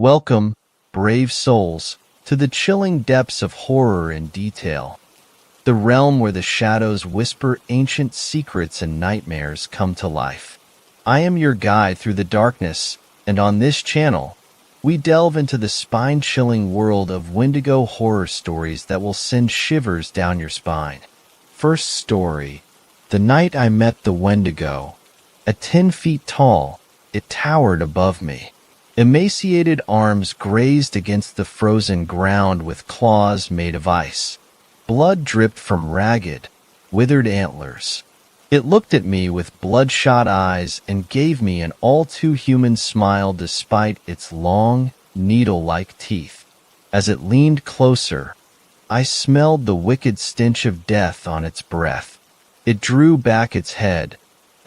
Welcome, brave souls, to the chilling depths of horror and detail, the realm where the shadows whisper ancient secrets and nightmares come to life. I am your guide through the darkness, and on this channel, we delve into the spine-chilling world of Wendigo horror stories that will send shivers down your spine. First story: the night I met the Wendigo. At 10 feet tall, it towered above me. Emaciated arms grazed against the frozen ground with claws made of ice. Blood dripped from ragged, withered antlers. It looked at me with bloodshot eyes and gave me an all-too-human smile despite its long, needle-like teeth. As it leaned closer, I smelled the wicked stench of death on its breath. It drew back its head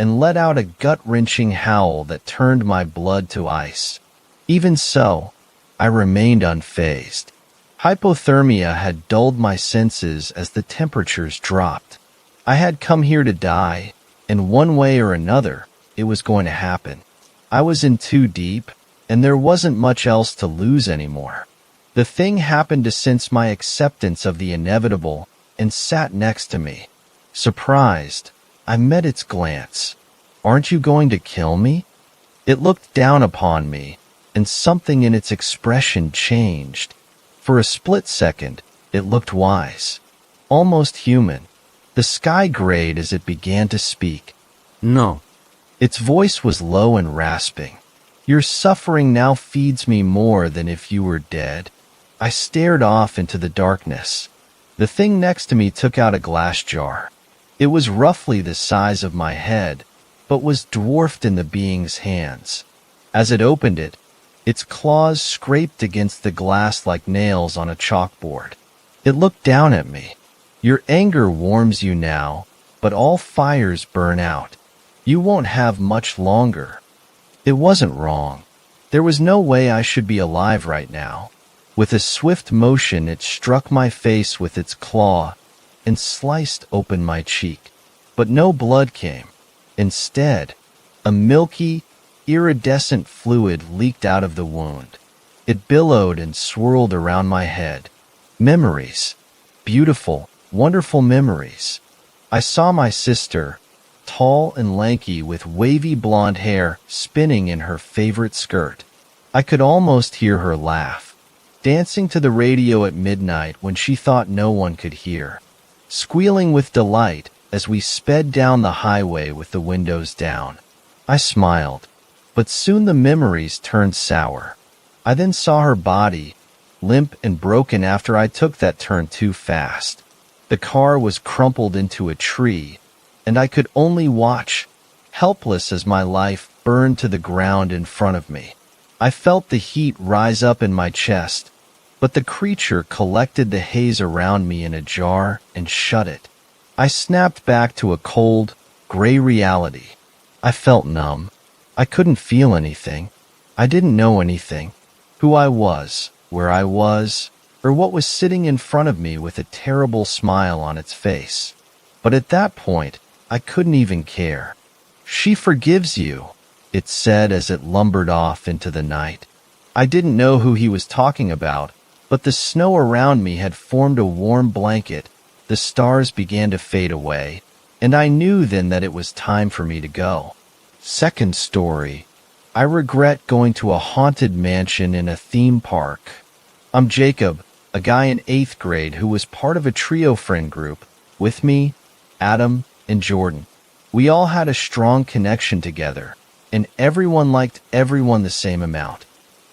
and let out a gut-wrenching howl that turned my blood to ice. Even so, I remained unfazed. Hypothermia had dulled my senses as the temperatures dropped. I had come here to die, and one way or another, it was going to happen. I was in too deep, and there wasn't much else to lose anymore. The thing happened to sense my acceptance of the inevitable and sat next to me. Surprised, I met its glance. "Aren't you going to kill me?" It looked down upon me, and something in its expression changed. For a split second, it looked wise, almost human. The sky grayed as it began to speak. No. Its voice was low and rasping. "Your suffering now feeds me more than if you were dead." I stared off into the darkness. The thing next to me took out a glass jar. It was roughly the size of my head, but was dwarfed in the being's hands. As it opened it, its claws scraped against the glass like nails on a chalkboard. It looked down at me. "Your anger warms you now, but all fires burn out. You won't have much longer." It wasn't wrong. There was no way I should be alive right now. With a swift motion, it struck my face with its claw and sliced open my cheek. But no blood came. Instead, a milky, iridescent fluid leaked out of the wound. It billowed and swirled around my head. Memories. Beautiful, wonderful memories. I saw my sister, tall and lanky with wavy blonde hair, spinning in her favorite skirt. I could almost hear her laugh, dancing to the radio at midnight when she thought no one could hear, squealing with delight as we sped down the highway with the windows down. I smiled, but soon the memories turned sour. I then saw her body, limp and broken after I took that turn too fast. The car was crumpled into a tree, and I could only watch, helpless as my life burned to the ground in front of me. I felt the heat rise up in my chest, but the creature collected the haze around me in a jar and shut it. I snapped back to a cold, gray reality. I felt numb. I couldn't feel anything. I didn't know anything. Who I was, where I was, or what was sitting in front of me with a terrible smile on its face. But at that point, I couldn't even care. "She forgives you," it said as it lumbered off into the night. I didn't know who he was talking about, but the snow around me had formed a warm blanket. The stars began to fade away, and I knew then that it was time for me to go. Second story: I regret going to a haunted mansion in a theme park. I'm Jacob, a guy in 8th grade who was part of a trio friend group. With me, Adam and Jordan. We all had a strong connection together, and everyone liked everyone the same amount.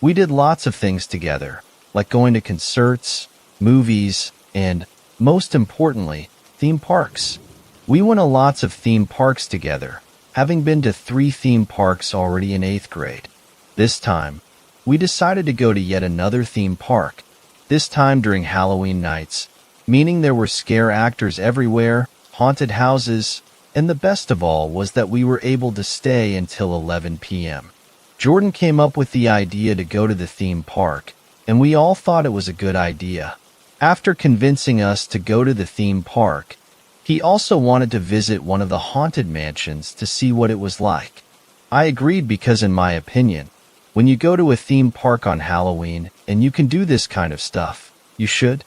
We did lots of things together, like going to concerts, movies, and, most importantly, theme parks. We went to lots of theme parks together, having been to 3 theme parks already in 8th grade. This time, we decided to go to yet another theme park, this time during Halloween nights, meaning there were scare actors everywhere, haunted houses, and the best of all was that we were able to stay until 11 p.m. Jordan came up with the idea to go to the theme park, and we all thought it was a good idea. After convincing us to go to the theme park, he also wanted to visit one of the haunted mansions to see what it was like. I agreed because, in my opinion, When you go to a theme park on Halloween and you can do this kind of stuff, you should.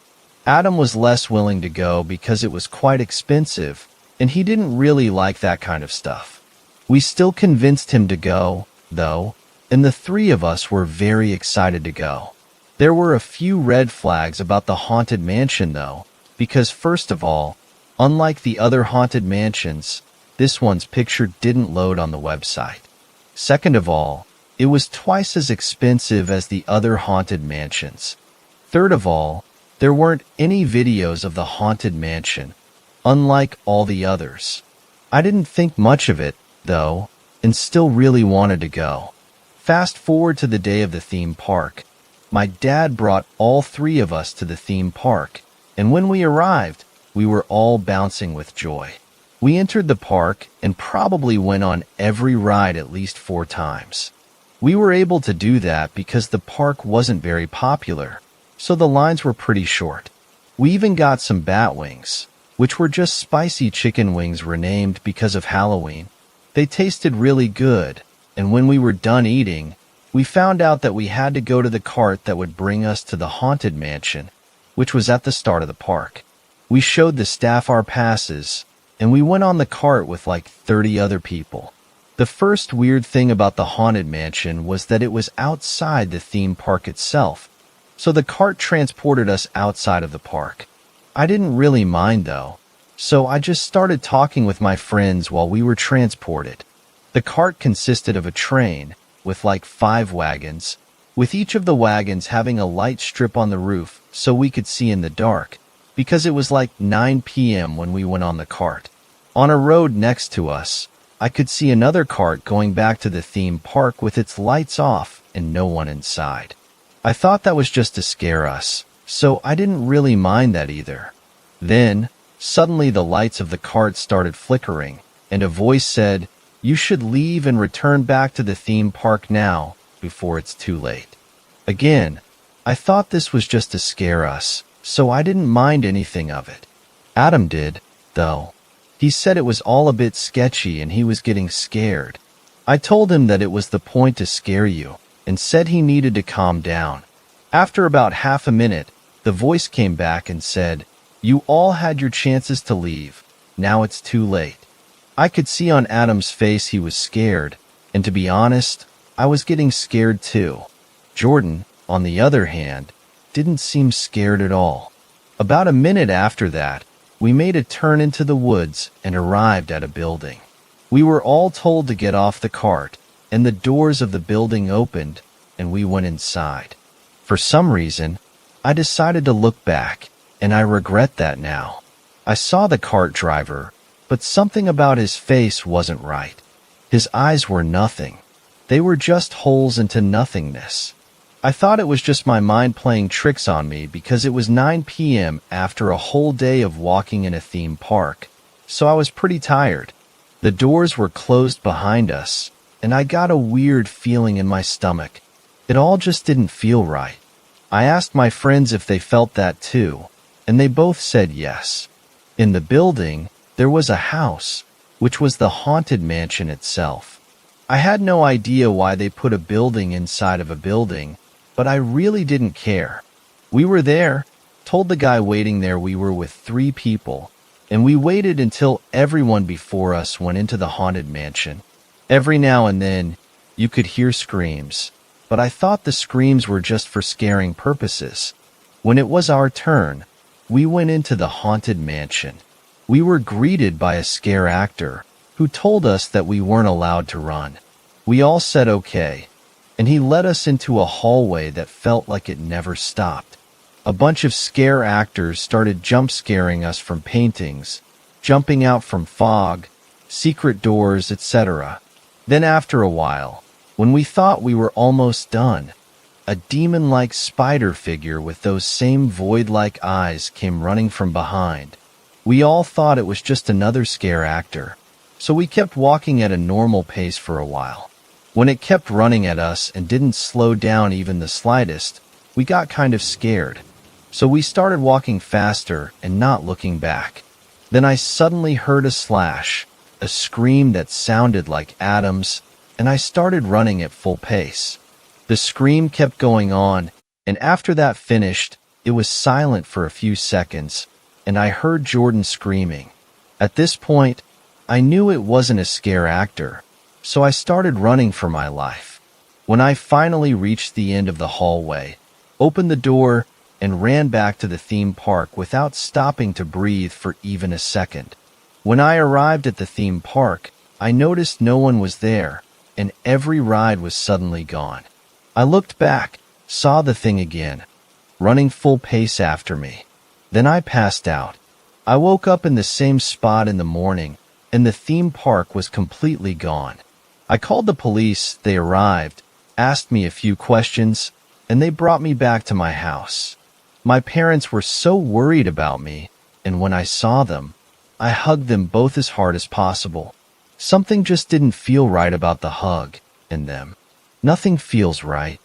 Adam was less willing to go because it was quite expensive, and he didn't really like that kind of stuff. We still convinced him to go, though, and the three of us were very excited to go. There were a few red flags about the haunted mansion, though, because first of all, unlike the other haunted mansions, this one's picture didn't load on the website. Second of all, it was twice as expensive as the other haunted mansions. Third of all, there weren't any videos of the haunted mansion, unlike all the others. I didn't think much of it, though, and still really wanted to go. Fast forward to the day of the theme park. My dad brought all three of us to the theme park, and when we arrived, we were all bouncing with joy. We entered the park and probably went on every ride at least 4 times. We were able to do that because the park wasn't very popular, so the lines were pretty short. We even got some bat wings, which were just spicy chicken wings renamed because of Halloween. They tasted really good, and when we were done eating, we found out that we had to go to the cart that would bring us to the haunted mansion, which was at the start of the park. We showed the staff our passes, and we went on the cart with like 30 other people. The first weird thing about the haunted mansion was that it was outside the theme park itself, so the cart transported us outside of the park. I didn't really mind though, so I just started talking with my friends while we were transported. The cart consisted of a train with like 5 wagons, with each of the wagons having a light strip on the roof so we could see in the dark, because it was like 9 p.m. when we went on the cart. On a road next to us, I could see another cart going back to the theme park with its lights off and no one inside. I thought that was just to scare us, so I didn't really mind that either. Then, suddenly the lights of the cart started flickering, and a voice said, "You should leave and return back to the theme park now, before it's too late." Again, I thought this was just to scare us, so I didn't mind anything of it. Adam did, though. He said it was all a bit sketchy and he was getting scared. I told him that it was the point to scare you, and said he needed to calm down. After about half a minute, the voice came back and said, "You all had your chances to leave. Now it's too late." I could see on Adam's face he was scared, and to be honest, I was getting scared too. Jordan, on the other hand, didn't seem scared at all. About a minute after that, we made a turn into the woods and arrived at a building. We were all told to get off the cart, and the doors of the building opened, and we went inside. For some reason, I decided to look back, and I regret that now. I saw the cart driver, but something about his face wasn't right. His eyes were nothing. They were just holes into nothingness. I thought it was just my mind playing tricks on me because it was 9 p.m. after a whole day of walking in a theme park, so I was pretty tired. The doors were closed behind us, and I got a weird feeling in my stomach. It all just didn't feel right. I asked my friends if they felt that too, and they both said yes. In the building, there was a house, which was the haunted mansion itself. I had no idea why they put a building inside of a building, but I really didn't care. We were there, told the guy waiting there we were with 3 people, and we waited until everyone before us went into the haunted mansion. Every now and then, you could hear screams, but I thought the screams were just for scaring purposes. When it was our turn, we went into the haunted mansion. We were greeted by a scare actor, who told us that we weren't allowed to run. We all said okay, and he led us into a hallway that felt like it never stopped. A bunch of scare actors started jump scaring us from paintings, jumping out from fog, secret doors, etc. Then after a while, when we thought we were almost done, a demon-like spider figure with those same void-like eyes came running from behind. We all thought it was just another scare actor, so we kept walking at a normal pace for a while. When it kept running at us and didn't slow down even the slightest, we got kind of scared. So we started walking faster and not looking back. Then I suddenly heard a slash, a scream that sounded like Adam's, and I started running at full pace. The scream kept going on, and after that finished, it was silent for a few seconds, and I heard Jordan screaming. At this point, I knew it wasn't a scare actor, so I started running for my life. When I finally reached the end of the hallway, opened the door, and ran back to the theme park without stopping to breathe for even a second. When I arrived at the theme park, I noticed no one was there, and every ride was suddenly gone. I looked back, saw the thing again, running full pace after me. Then I passed out. I woke up in the same spot in the morning, and the theme park was completely gone. I called the police, they arrived, asked me a few questions, and they brought me back to my house. My parents were so worried about me, and when I saw them, I hugged them both as hard as possible. Something just didn't feel right about the hug and them. Nothing feels right.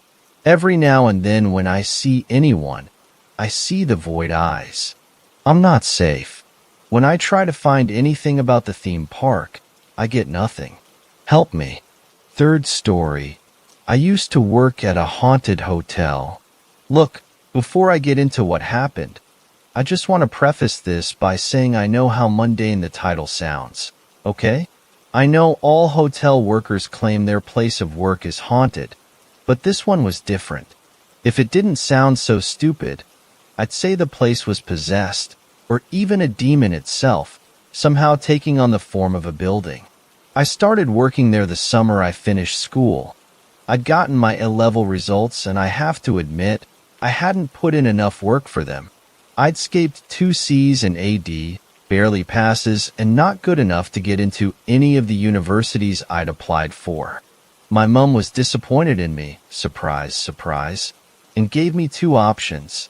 Every now and then when I see anyone, I see the void eyes. I'm not safe. When I try to find anything about the theme park, I get nothing. Help me. Third story. I used to work at a haunted hotel. Look, before I get into what happened, I just want to preface this by saying I know how mundane the title sounds, okay? I know all hotel workers claim their place of work is haunted, but this one was different. If it didn't sound so stupid, I'd say the place was possessed, or even a demon itself, somehow taking on the form of a building. I started working there the summer I finished school. I'd gotten my A-level results, and I have to admit, I hadn't put in enough work for them. I'd scaped 2 C's in AD, barely passes, and not good enough to get into any of the universities I'd applied for. My mom was disappointed in me, surprise, surprise, and gave me 2 options.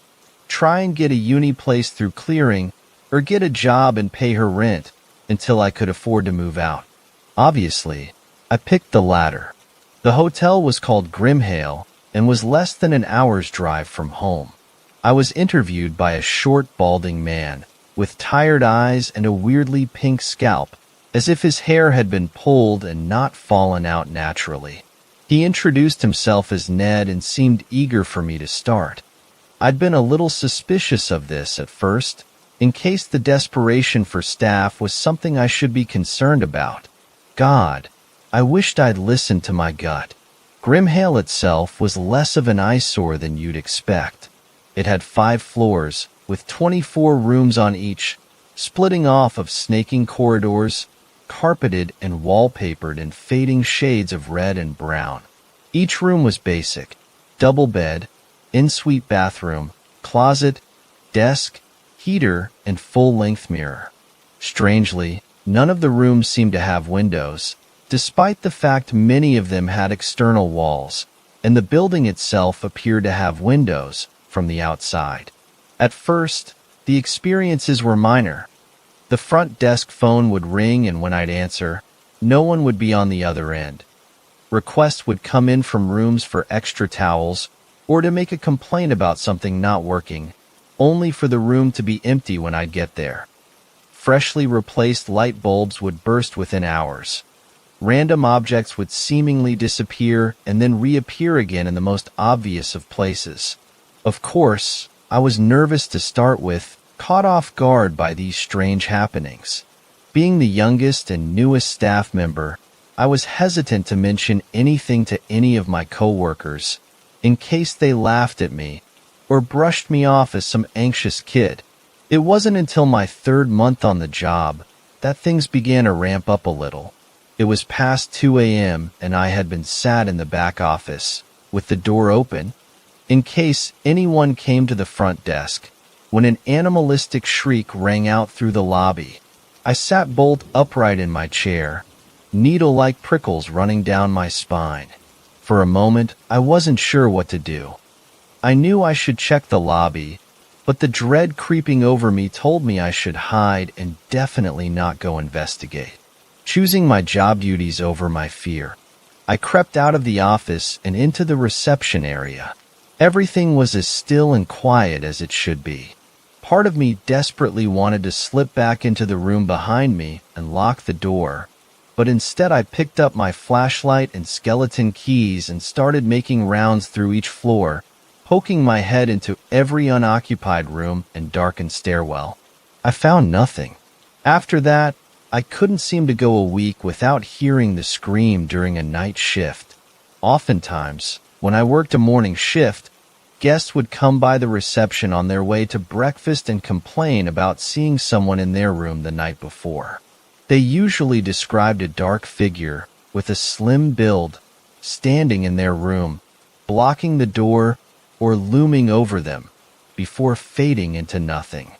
Try and get a uni place through clearing, or get a job and pay her rent until I could afford to move out. Obviously, I picked the latter. The hotel was called Grimhale and was less than an hour's drive from home. I was interviewed by a short, balding man with tired eyes and a weirdly pink scalp, as if his hair had been pulled and not fallen out naturally. He introduced himself as Ned and seemed eager for me to start. I'd been a little suspicious of this at first, in case the desperation for staff was something I should be concerned about. God, I wished I'd listened to my gut. Grimhale itself was less of an eyesore than you'd expect. It had 5 floors, with 24 rooms on each, splitting off of snaking corridors, carpeted and wallpapered in fading shades of red and brown. Each room was basic: double bed, en-suite bathroom, closet, desk, heater, and full-length mirror. Strangely, none of the rooms seemed to have windows, despite the fact many of them had external walls, and the building itself appeared to have windows from the outside. At first, the experiences were minor. The front desk phone would ring, and when I'd answer, no one would be on the other end. Requests would come in from rooms for extra towels or to make a complaint about something not working, only for the room to be empty when I'd get there. Freshly replaced light bulbs would burst within hours. Random objects would seemingly disappear and then reappear again in the most obvious of places. Of course, I was nervous to start with, caught off guard by these strange happenings. Being the youngest and newest staff member, I was hesitant to mention anything to any of my coworkers, in case they laughed at me or brushed me off as some anxious kid. It wasn't until my 3rd month on the job that things began to ramp up a little. It was past 2 a.m. and I had been sat in the back office, with the door open, in case anyone came to the front desk, when an animalistic shriek rang out through the lobby. I sat bolt upright in my chair, needle-like prickles running down my spine. For a moment, I wasn't sure what to do. I knew I should check the lobby, but the dread creeping over me told me I should hide and definitely not go investigate. Choosing my job duties over my fear, I crept out of the office and into the reception area. Everything was as still and quiet as it should be. Part of me desperately wanted to slip back into the room behind me and lock the door, but instead I picked up my flashlight and skeleton keys and started making rounds through each floor, poking my head into every unoccupied room and darkened stairwell. I found nothing. After that, I couldn't seem to go a week without hearing the scream during a night shift. Oftentimes, when I worked a morning shift, guests would come by the reception on their way to breakfast and complain about seeing someone in their room the night before. They usually described a dark figure with a slim build standing in their room, blocking the door or looming over them before fading into nothing.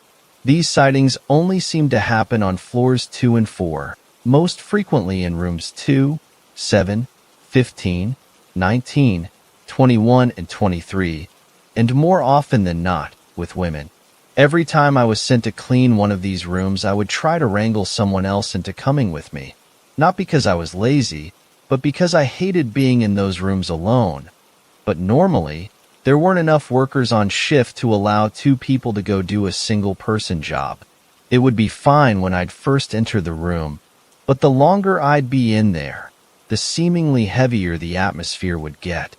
These sightings only seem to happen on floors 2 and 4, most frequently in rooms 2, 7, 15, 19, 21, and 23, and more often than not, with women. Every time I was sent to clean one of these rooms, I would try to wrangle someone else into coming with me. Not because I was lazy, but because I hated being in those rooms alone. But normally, there weren't enough workers on shift to allow 2 people to go do a single-person job. It would be fine when I'd first enter the room, but the longer I'd be in there, the seemingly heavier the atmosphere would get.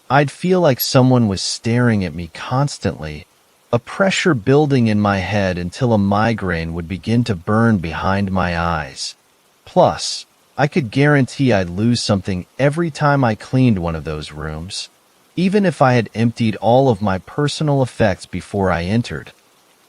I'd feel like someone was staring at me constantly, a pressure building in my head until a migraine would begin to burn behind my eyes. Plus, I could guarantee I'd lose something every time I cleaned one of those rooms. Even if I had emptied all of my personal effects before I entered,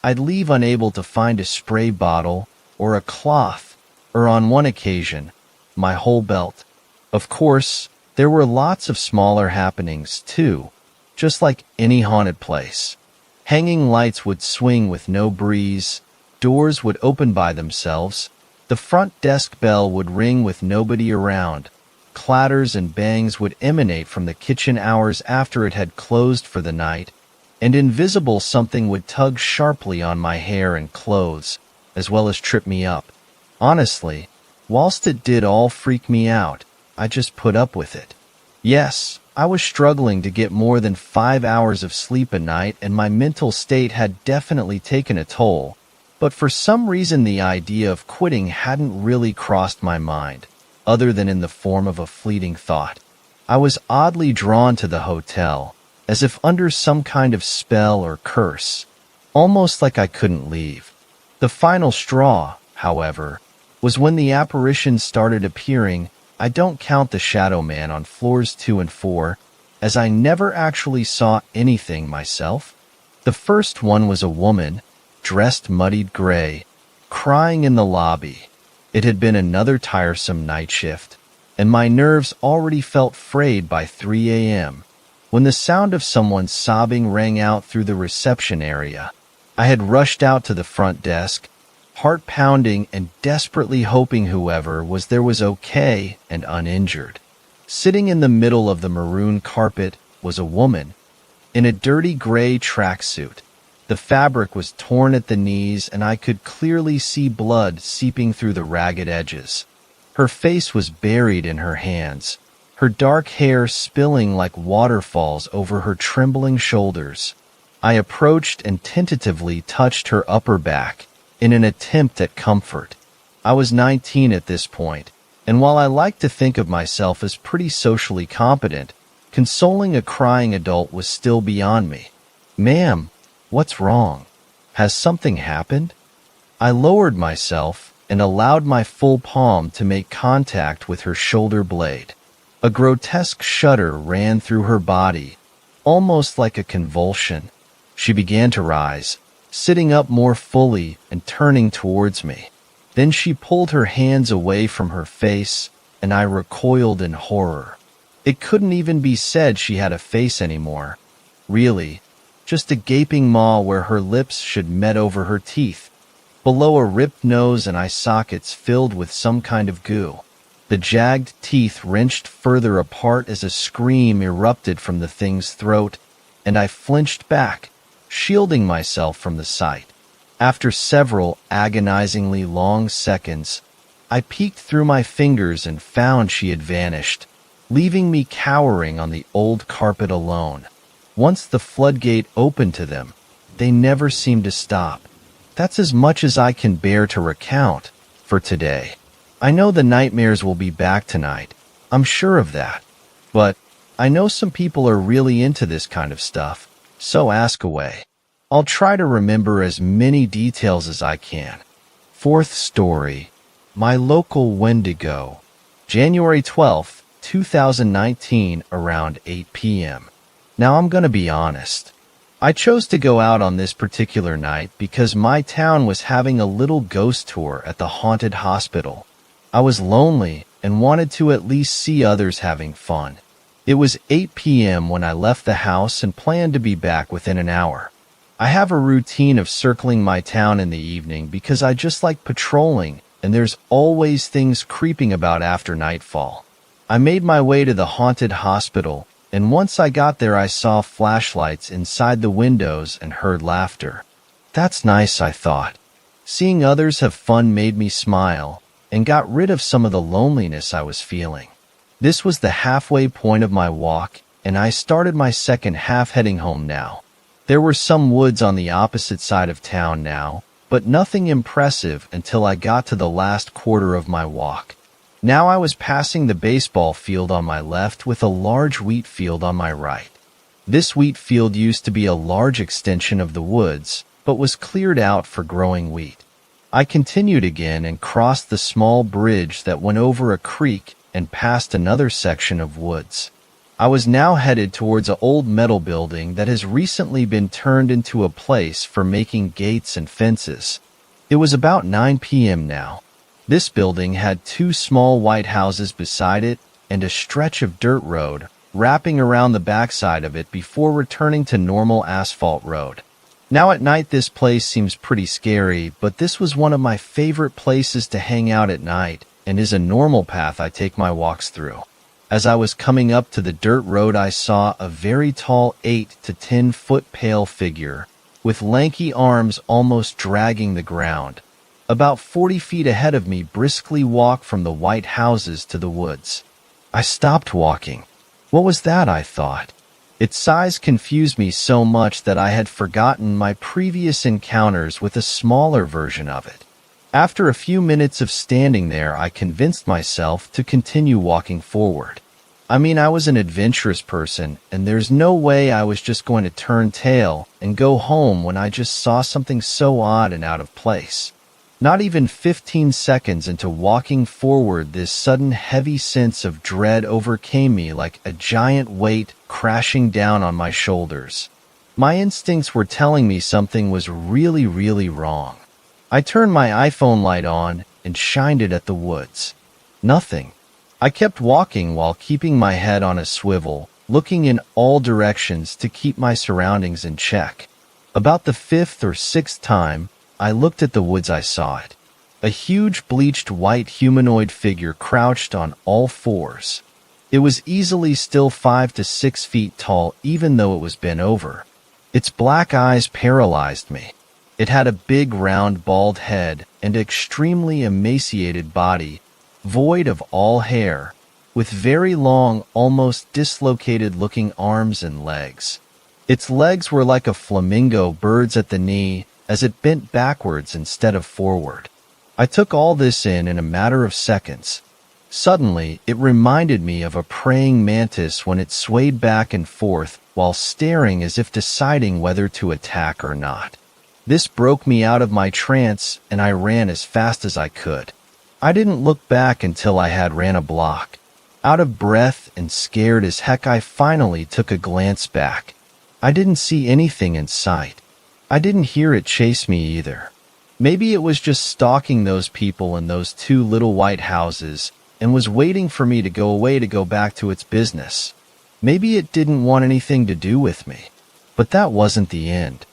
I'd leave unable to find a spray bottle or a cloth, or on one occasion, my whole belt. Of course, there were lots of smaller happenings too, just like any haunted place. Hanging lights would swing with no breeze, doors would open by themselves, the front desk bell would ring with nobody around, clatters and bangs would emanate from the kitchen hours after it had closed for the night, and invisible something would tug sharply on my hair and clothes, as well as trip me up. Honestly, whilst it did all freak me out, I just put up with it. Yes, I was struggling to get more than 5 hours of sleep a night, and my mental state had definitely taken a toll, but for some reason the idea of quitting hadn't really crossed my mind, other than in the form of a fleeting thought. I was oddly drawn to the hotel, as if under some kind of spell or curse, almost like I couldn't leave. The final straw, however, was when the apparitions started appearing. I don't count the shadow man on floors 2 and 4, as I never actually saw anything myself. The first one was a woman, dressed muddied gray, crying in the lobby. It had been another tiresome night shift, and my nerves already felt frayed by 3 a.m. when the sound of someone sobbing rang out through the reception area. I had rushed out to the front desk, heart pounding and desperately hoping whoever was there was okay and uninjured. Sitting in the middle of the maroon carpet was a woman, in a dirty gray tracksuit. The fabric was torn at the knees, and I could clearly see blood seeping through the ragged edges. Her face was buried in her hands, her dark hair spilling like waterfalls over her trembling shoulders. I approached and tentatively touched her upper back, in an attempt at comfort. I was 19 at this point, and while I like to think of myself as pretty socially competent, consoling a crying adult was still beyond me. "Ma'am, what's wrong? Has something happened?" I lowered myself and allowed my full palm to make contact with her shoulder blade. A grotesque shudder ran through her body, almost like a convulsion. She began to rise, sitting up more fully and turning towards me. Then she pulled her hands away from her face, and I recoiled in horror. It couldn't even be said she had a face anymore. Really, just a gaping maw where her lips should met over her teeth. Below a ripped nose and eye sockets filled with some kind of goo. The jagged teeth wrenched further apart as a scream erupted from the thing's throat, and I flinched back, shielding myself from the sight. After several agonizingly long seconds, I peeked through my fingers and found she had vanished, leaving me cowering on the old carpet alone. Once the floodgate opened to them, they never seemed to stop. That's as much as I can bear to recount for today. I know the nightmares will be back tonight. I'm sure of that. But I know some people are really into this kind of stuff, so ask away. I'll try to remember as many details as I can. Fourth story. My local Wendigo. January 12th, 2019, around 8 p.m. Now I'm gonna be honest. I chose to go out on this particular night because my town was having a little ghost tour at the haunted hospital. I was lonely and wanted to at least see others having fun. It was 8 p.m. when I left the house and planned to be back within an hour. I have a routine of circling my town in the evening because I just like patrolling, and there's always things creeping about after nightfall. I made my way to the haunted hospital, and once I got there I saw flashlights inside the windows and heard laughter. That's nice, I thought. Seeing others have fun made me smile and got rid of some of the loneliness I was feeling. This was the halfway point of my walk, and I started my second half heading home now. There were some woods on the opposite side of town now, but nothing impressive until I got to the last quarter of my walk. Now I was passing the baseball field on my left with a large wheat field on my right. This wheat field used to be a large extension of the woods, but was cleared out for growing wheat. I continued again and crossed the small bridge that went over a creek and past another section of woods. I was now headed towards an old metal building that has recently been turned into a place for making gates and fences. It was about 9 p.m. now. This building had two small white houses beside it and a stretch of dirt road wrapping around the backside of it before returning to normal asphalt road. Now at night this place seems pretty scary, but this was one of my favorite places to hang out at night and is a normal path I take my walks through. As I was coming up to the dirt road I saw a very tall 8 to 10 foot pale figure with lanky arms almost dragging the ground. About 40 feet ahead of me briskly walk from the white houses to the woods. I stopped walking. What was that, I thought. Its size confused me so much that I had forgotten my previous encounters with a smaller version of it. After a few minutes of standing there, I convinced myself to continue walking forward. I mean, I was an adventurous person, and there's no way I was just going to turn tail and go home when I just saw something so odd and out of place. Not even 15 seconds into walking forward, this sudden heavy sense of dread overcame me like a giant weight crashing down on my shoulders. My instincts were telling me something was really wrong. I turned my iPhone light on and shined it at the woods. Nothing. I kept walking while keeping my head on a swivel, looking in all directions to keep my surroundings in check. About the 5th or 6th time I looked at the woods, I saw it. A huge bleached white humanoid figure crouched on all fours. It was easily still 5 to 6 feet tall even though it was bent over. Its black eyes paralyzed me. It had a big round bald head and extremely emaciated body, void of all hair, with very long, almost dislocated-looking arms and legs. Its legs were like a flamingo bird's at the knee, as it bent backwards instead of forward. I took all this in a matter of seconds. Suddenly, it reminded me of a praying mantis when it swayed back and forth while staring as if deciding whether to attack or not. This broke me out of my trance, and I ran as fast as I could. I didn't look back until I had ran a block. Out of breath and scared as heck, I finally took a glance back. I didn't see anything in sight. I didn't hear it chase me either. Maybe it was just stalking those people in those two little white houses and was waiting for me to go away to go back to its business. Maybe it didn't want anything to do with me. But that wasn't the end.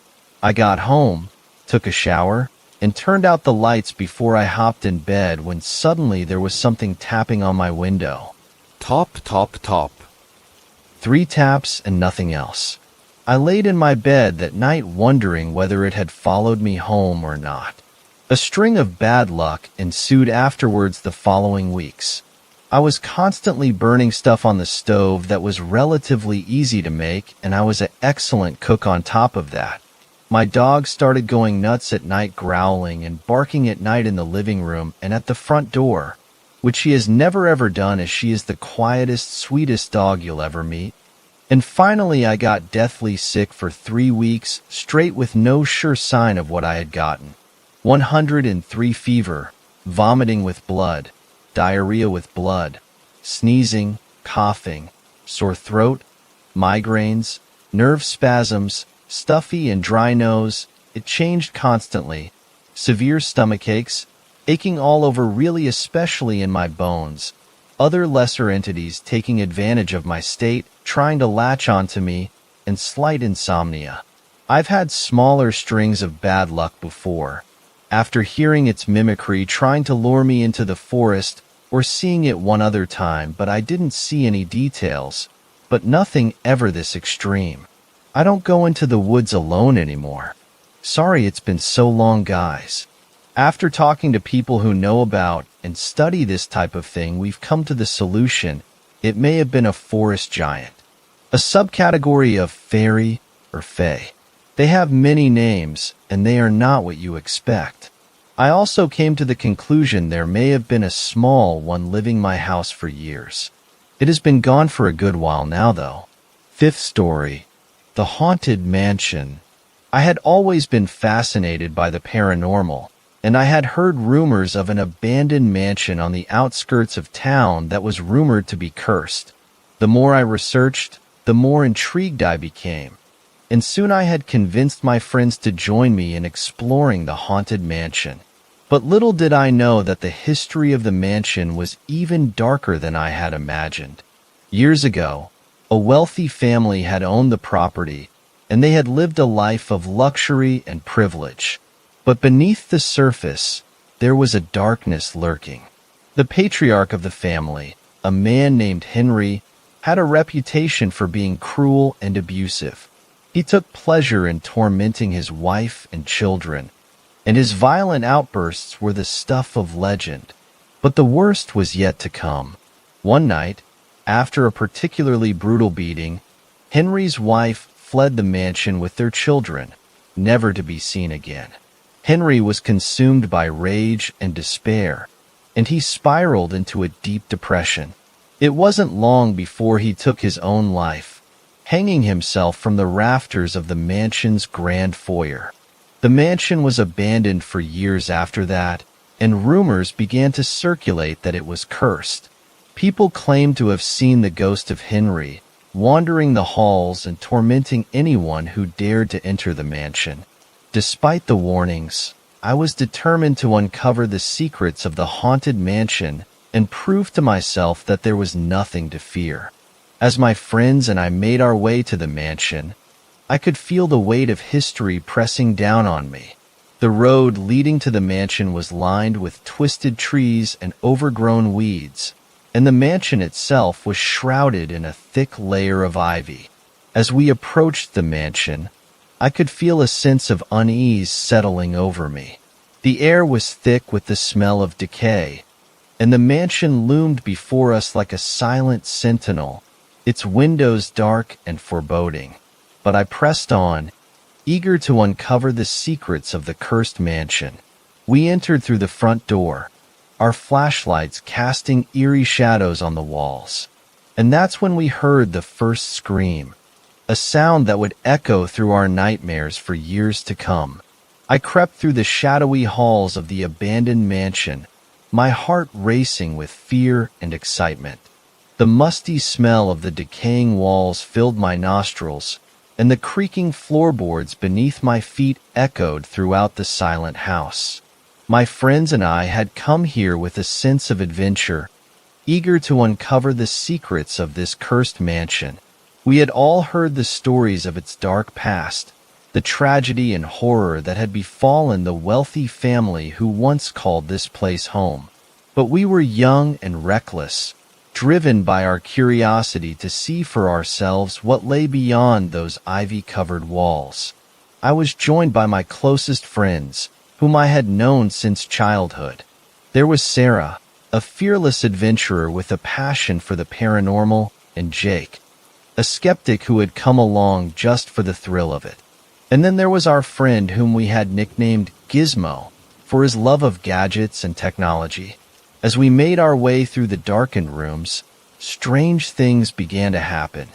I got home, took a shower, and turned out the lights before I hopped in bed when suddenly there was something tapping on my window. Top, top, top. 3 taps and nothing else. I laid in my bed that night wondering whether it had followed me home or not. A string of bad luck ensued afterwards the following weeks. I was constantly burning stuff on the stove that was relatively easy to make, and I was an excellent cook on top of that. My dog started going nuts at night, growling and barking at night in the living room and at the front door. which she has never ever done, as she is the quietest, sweetest dog you'll ever meet. And finally, I got deathly sick for 3 weeks straight with no sure sign of what I had gotten. 103 fever, vomiting with blood, diarrhea with blood, sneezing, coughing, sore throat, migraines, nerve spasms, stuffy and dry nose. It changed constantly. Severe stomach aches, aching all over, really, especially in my bones. Other lesser entities taking advantage of my state, trying to latch onto me, and slight insomnia. I've had smaller strings of bad luck before. After hearing its mimicry trying to lure me into the forest, or seeing it one other time, but I didn't see any details. But nothing ever this extreme. I don't go into the woods alone anymore. Sorry it's been so long, guys. After talking to people who know about and study this type of thing, we've come to the solution. It may have been a forest giant, a subcategory of fairy or fae. They have many names, and they are not what you expect. I also came to the conclusion there may have been a small one living my house for years. It has been gone for a good while now, though. 5th story, the haunted mansion. I had always been fascinated by the paranormal, and I had heard rumors of an abandoned mansion on the outskirts of town that was rumored to be cursed. The more I researched, the more intrigued I became, and soon I had convinced my friends to join me in exploring the haunted mansion. But little did I know that the history of the mansion was even darker than I had imagined. Years ago, a wealthy family had owned the property, and they had lived a life of luxury and privilege. But beneath the surface, there was a darkness lurking. The patriarch of the family, a man named Henry, had a reputation for being cruel and abusive. He took pleasure in tormenting his wife and children, and his violent outbursts were the stuff of legend. But the worst was yet to come. One night, after a particularly brutal beating, Henry's wife fled the mansion with their children, never to be seen again. Henry was consumed by rage and despair, and he spiraled into a deep depression. It wasn't long before he took his own life, hanging himself from the rafters of the mansion's grand foyer. The mansion was abandoned for years after that, and rumors began to circulate that it was cursed. People claimed to have seen the ghost of Henry wandering the halls and tormenting anyone who dared to enter the mansion. Despite the warnings, I was determined to uncover the secrets of the haunted mansion and prove to myself that there was nothing to fear. As my friends and I made our way to the mansion, I could feel the weight of history pressing down on me. The road leading to the mansion was lined with twisted trees and overgrown weeds, and the mansion itself was shrouded in a thick layer of ivy. As we approached the mansion, I could feel a sense of unease settling over me. The air was thick with the smell of decay, and the mansion loomed before us like a silent sentinel, its windows dark and foreboding. But I pressed on, eager to uncover the secrets of the cursed mansion. We entered through the front door, our flashlights casting eerie shadows on the walls. And that's when we heard the first scream, a sound that would echo through our nightmares for years to come. I crept through the shadowy halls of the abandoned mansion, my heart racing with fear and excitement. The musty smell of the decaying walls filled my nostrils, and the creaking floorboards beneath my feet echoed throughout the silent house. My friends and I had come here with a sense of adventure, eager to uncover the secrets of this cursed mansion. We had all heard the stories of its dark past, the tragedy and horror that had befallen the wealthy family who once called this place home. But we were young and reckless, driven by our curiosity to see for ourselves what lay beyond those ivy-covered walls. I was joined by my closest friends, whom I had known since childhood. There was Sarah, a fearless adventurer with a passion for the paranormal, and Jake, a skeptic who had come along just for the thrill of it. And then there was our friend whom we had nicknamed Gizmo for his love of gadgets and technology. As we made our way through the darkened rooms, strange things began to happen.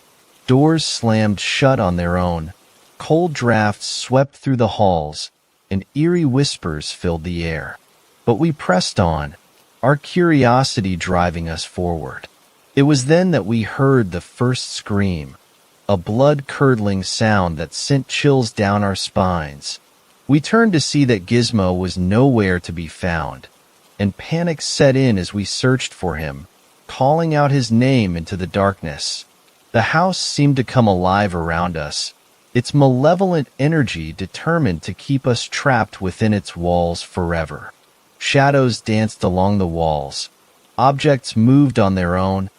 Doors slammed shut on their own, cold drafts swept through the halls, and eerie whispers filled the air. But we pressed on, our curiosity driving us forward. It was then that we heard the first scream, a blood-curdling sound that sent chills down our spines. We turned to see that Gizmo was nowhere to be found, and panic set in as we searched for him, calling out his name into the darkness. The house seemed to come alive around us, its malevolent energy determined to keep us trapped within its walls forever. Shadows danced along the walls, objects moved on their own,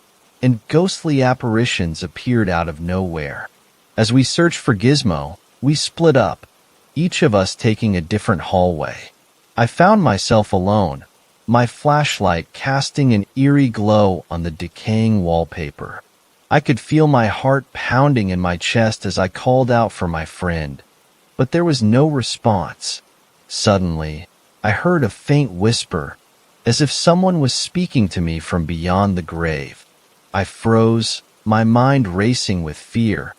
and ghostly apparitions appeared out of nowhere. As we searched for Gizmo, we split up, each of us taking a different hallway. I found myself alone, my flashlight casting an eerie glow on the decaying wallpaper. I could feel my heart pounding in my chest as I called out for my friend, but there was no response. Suddenly, I heard a faint whisper, as if someone was speaking to me from beyond the grave. I froze, my mind racing with fear,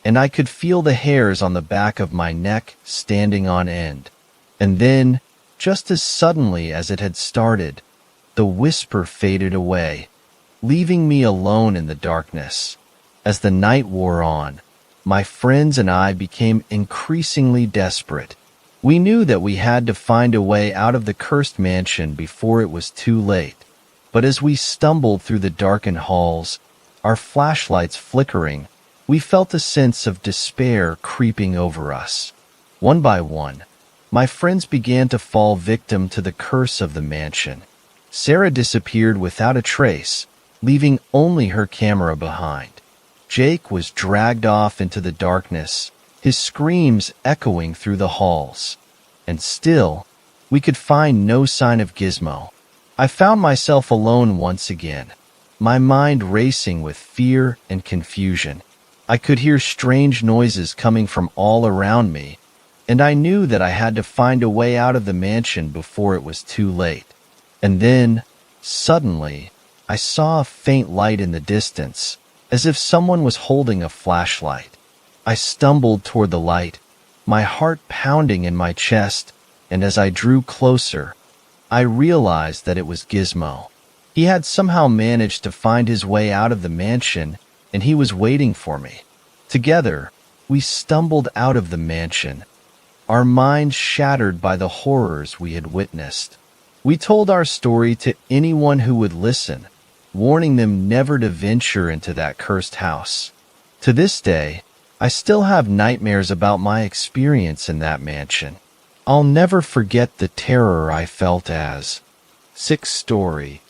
and I could feel the hairs on the back of my neck standing on end. And then, just as suddenly as it had started, the whisper faded away, leaving me alone in the darkness. As the night wore on, my friends and I became increasingly desperate. We knew that we had to find a way out of the cursed mansion before it was too late. But as we stumbled through the darkened halls, our flashlights flickering, we felt a sense of despair creeping over us. One by one, my friends began to fall victim to the curse of the mansion. Sarah disappeared without a trace, leaving only her camera behind. Jake was dragged off into the darkness, his screams echoing through the halls. And still, we could find no sign of Gizmo. I found myself alone once again, my mind racing with fear and confusion. I could hear strange noises coming from all around me, and I knew that I had to find a way out of the mansion before it was too late. And then, suddenly, I saw a faint light in the distance, as if someone was holding a flashlight. I stumbled toward the light, my heart pounding in my chest, and as I drew closer, I realized that it was Gizmo. He had somehow managed to find his way out of the mansion, and he was waiting for me. Together, we stumbled out of the mansion, our minds shattered by the horrors we had witnessed. We told our story to anyone who would listen, warning them never to venture into that cursed house. To this day, I still have nightmares about my experience in that mansion. I'll never forget the terror I felt as. 6th story.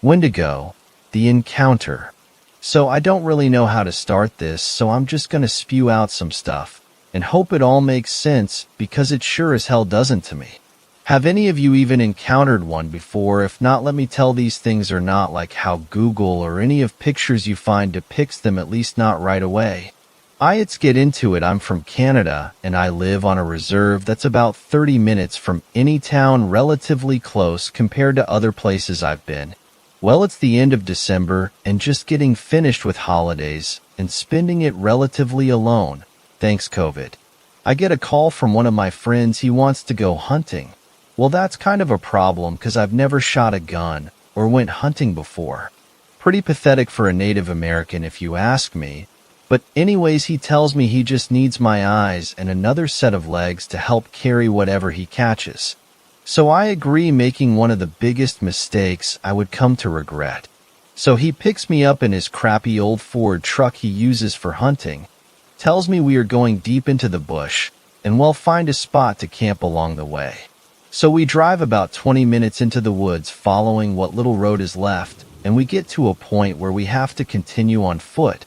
Wendigo, the encounter. So I don't really know how to start this, so I'm just gonna spew out some stuff, and hope it all makes sense, because it sure as hell doesn't to me. Have any of you even encountered one before? If not, let me tell these things are not like how Google or any of pictures you find depicts them, at least not right away. Let's get into it. I'm from Canada, and I live on a reserve that's about 30 minutes from any town, relatively close compared to other places I've been. Well, it's the end of December, and just getting finished with holidays, and spending it relatively alone, thanks COVID. I get a call from one of my friends. He wants to go hunting. Well, that's kind of a problem, because I've never shot a gun, or went hunting before. Pretty pathetic for a Native American if you ask me. But anyways, he tells me he just needs my eyes and another set of legs to help carry whatever he catches. So I agree, making one of the biggest mistakes I would come to regret. So he picks me up in his crappy old Ford truck he uses for hunting, tells me we are going deep into the bush, and we'll find a spot to camp along the way. So we drive about 20 minutes into the woods following what little road is left, and we get to a point where we have to continue on foot.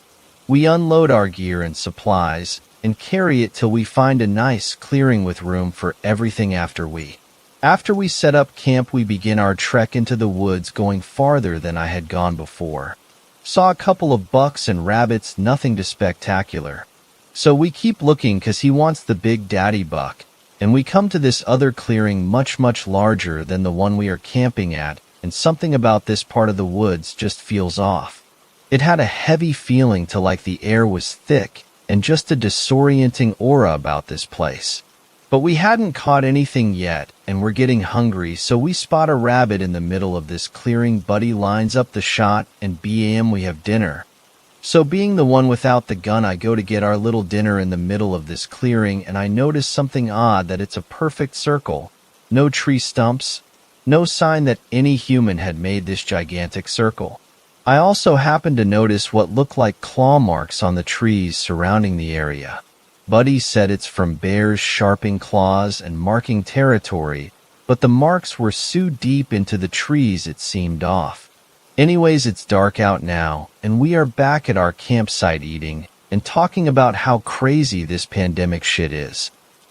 We unload our gear and supplies and carry it till we find a nice clearing with room for everything. After we set up camp, we begin our trek into the woods, going farther than I had gone before. Saw a couple of bucks and rabbits, nothing too spectacular. So we keep looking because he wants the big daddy buck, and we come to this other clearing much larger than the one we are camping at, and something about this part of the woods just feels off. It had a heavy feeling to like the air was thick and just a disorienting aura about this place. But we hadn't caught anything yet, and we're getting hungry, so we spot a rabbit in the middle of this clearing. Buddy lines up the shot, and bam, we have dinner. So being the one without the gun, I go to get our little dinner in the middle of this clearing, and I notice something odd, that it's a perfect circle. No tree stumps, no sign that any human had made this gigantic circle. I also happened to notice what looked like claw marks on the trees surrounding the area. Buddy said it's from bears sharpening claws and marking territory, but the marks were so deep into the trees it seemed off. Anyways, it's dark out now, and we are back at our campsite eating and talking about how crazy this pandemic shit is.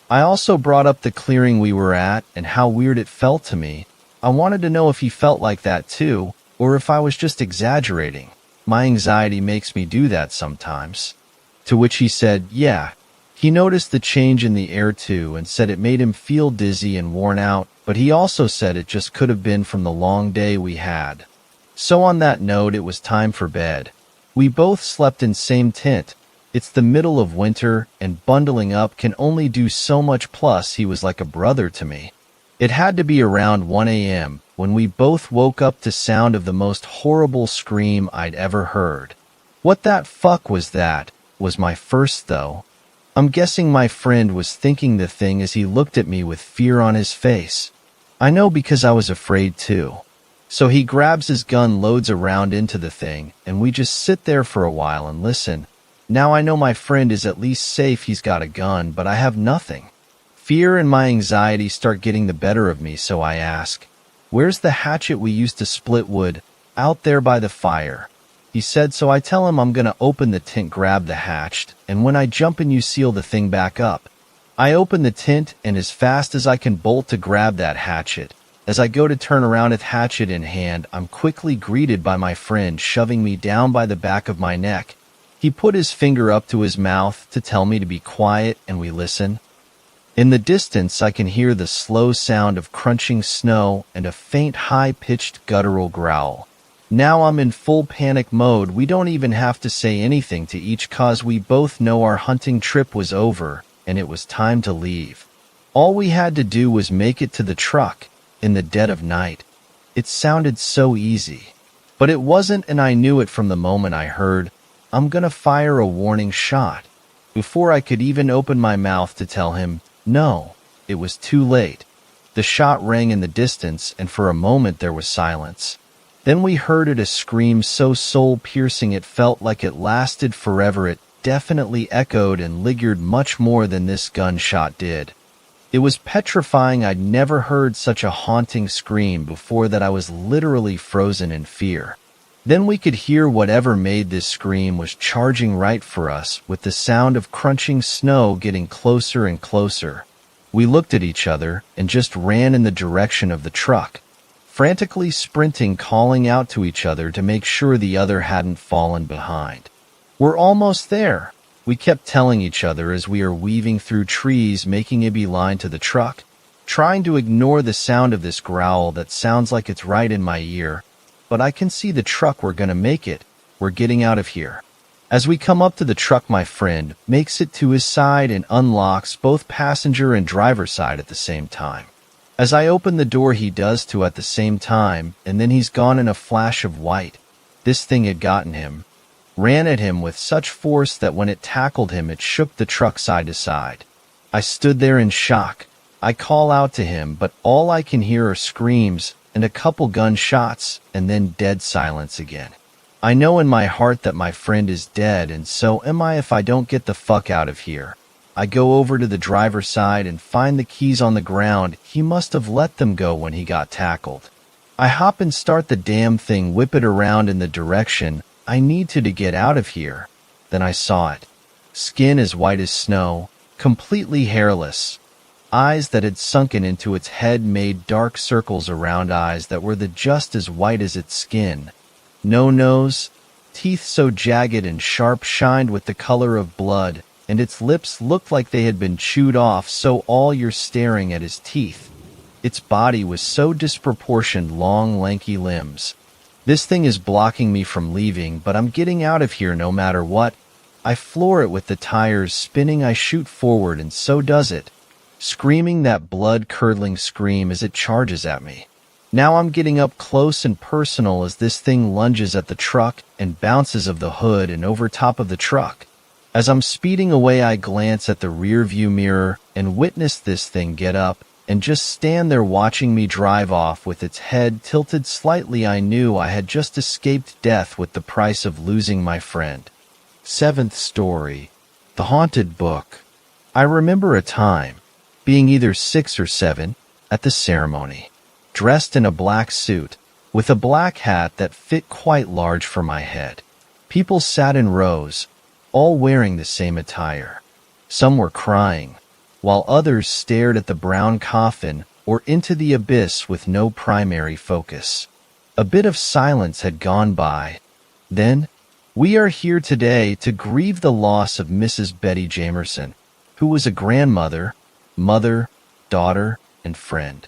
I also brought up the clearing we were at and how weird it felt to me. I wanted to know if he felt like that too, or if I was just exaggerating. My anxiety makes me do that sometimes. To which he said, yeah. He noticed the change in the air too and said it made him feel dizzy and worn out, but he also said it just could have been from the long day we had. So on that note, it was time for bed. We both slept in same tent. It's the middle of winter, and bundling up can only do so much, plus he was like a brother to me. It had to be around 1 a.m. when we both woke up to sound of the most horrible scream I'd ever heard. What that fuck was that? Was my first though. I'm guessing my friend was thinking the thing as he looked at me with fear on his face. I know, because I was afraid too. So he grabs his gun, loads a round into the thing, and we just sit there for a while and listen. Now I know my friend is at least safe, he's got a gun, but I have nothing. Fear and my anxiety start getting the better of me, so I ask, "Where's the hatchet we used to split wood?" "Out there by the fire," he said. So I tell him I'm gonna open the tent, grab the hatch, and when I jump in you seal the thing back up. I open the tent, and as fast as I can bolt to grab that hatchet. As I go to turn around with hatchet in hand, I'm quickly greeted by my friend shoving me down by the back of my neck. He put his finger up to his mouth to tell me to be quiet, and we listen. In the distance, I can hear the slow sound of crunching snow and a faint, high-pitched guttural growl. Now I'm in full panic mode. We don't even have to say anything to each, cause we both know our hunting trip was over and it was time to leave. All we had to do was make it to the truck in the dead of night. It sounded so easy, but it wasn't, and I knew it from the moment I heard, "I'm gonna fire a warning shot." Before I could even open my mouth to tell him no, it was too late. The shot rang in the distance, and for a moment there was silence. Then we heard it, a scream so soul-piercing it felt like it lasted forever. It definitely echoed and lingered much more than this gunshot did. It was petrifying. I'd never heard such a haunting scream before, that I was literally frozen in fear. Then we could hear whatever made this scream was charging right for us, with the sound of crunching snow getting closer and closer. We looked at each other and just ran in the direction of the truck, frantically sprinting, calling out to each other to make sure the other hadn't fallen behind. "We're almost there," we kept telling each other as we are weaving through trees, making a beeline to the truck, trying to ignore the sound of this growl that sounds like it's right in my ear. But I can see the truck. We're gonna make it. We're getting out of here. As we come up to the truck, my friend makes it to his side and unlocks both passenger and driver side at the same time. As I open the door, he does too at the same time, and then he's gone in a flash of white. This thing had gotten him. Ran at him with such force that when it tackled him, it shook the truck side to side. I stood there in shock. I call out to him, but all I can hear are screams and a couple gunshots, and then dead silence again. I know in my heart that my friend is dead, and so am I if I don't get the fuck out of here. I go over to the driver's side and find the keys on the ground. He must have let them go when he got tackled. I hop and start the damn thing, whip it around in the direction I need to get out of here. Then I saw it. Skin as white as snow, completely hairless. Eyes that had sunken into its head made dark circles around eyes that were just as white as its skin. No nose, teeth so jagged and sharp shined with the color of blood, and its lips looked like they had been chewed off, so all you're staring at is teeth. Its body was so disproportioned, long, lanky limbs. This thing is blocking me from leaving, but I'm getting out of here no matter what. I floor it with the tires spinning. I shoot forward, and so does it, screaming that blood-curdling scream as it charges at me. Now I'm getting up close and personal as this thing lunges at the truck and bounces of the hood and over top of the truck. As I'm speeding away, I glance at the rear-view mirror and witness this thing get up and just stand there watching me drive off with its head tilted slightly. I knew I had just escaped death with the price of losing my friend. 7th story. The Haunted Book. I remember a time, being either 6 or 7, at the ceremony, dressed in a black suit, with a black hat that fit quite large for my head. People sat in rows, all wearing the same attire. Some were crying, while others stared at the brown coffin or into the abyss with no primary focus. A bit of silence had gone by. Then, we are here today to grieve the loss of Mrs. Betty Jamerson, who was a grandmother, mother, daughter, and friend.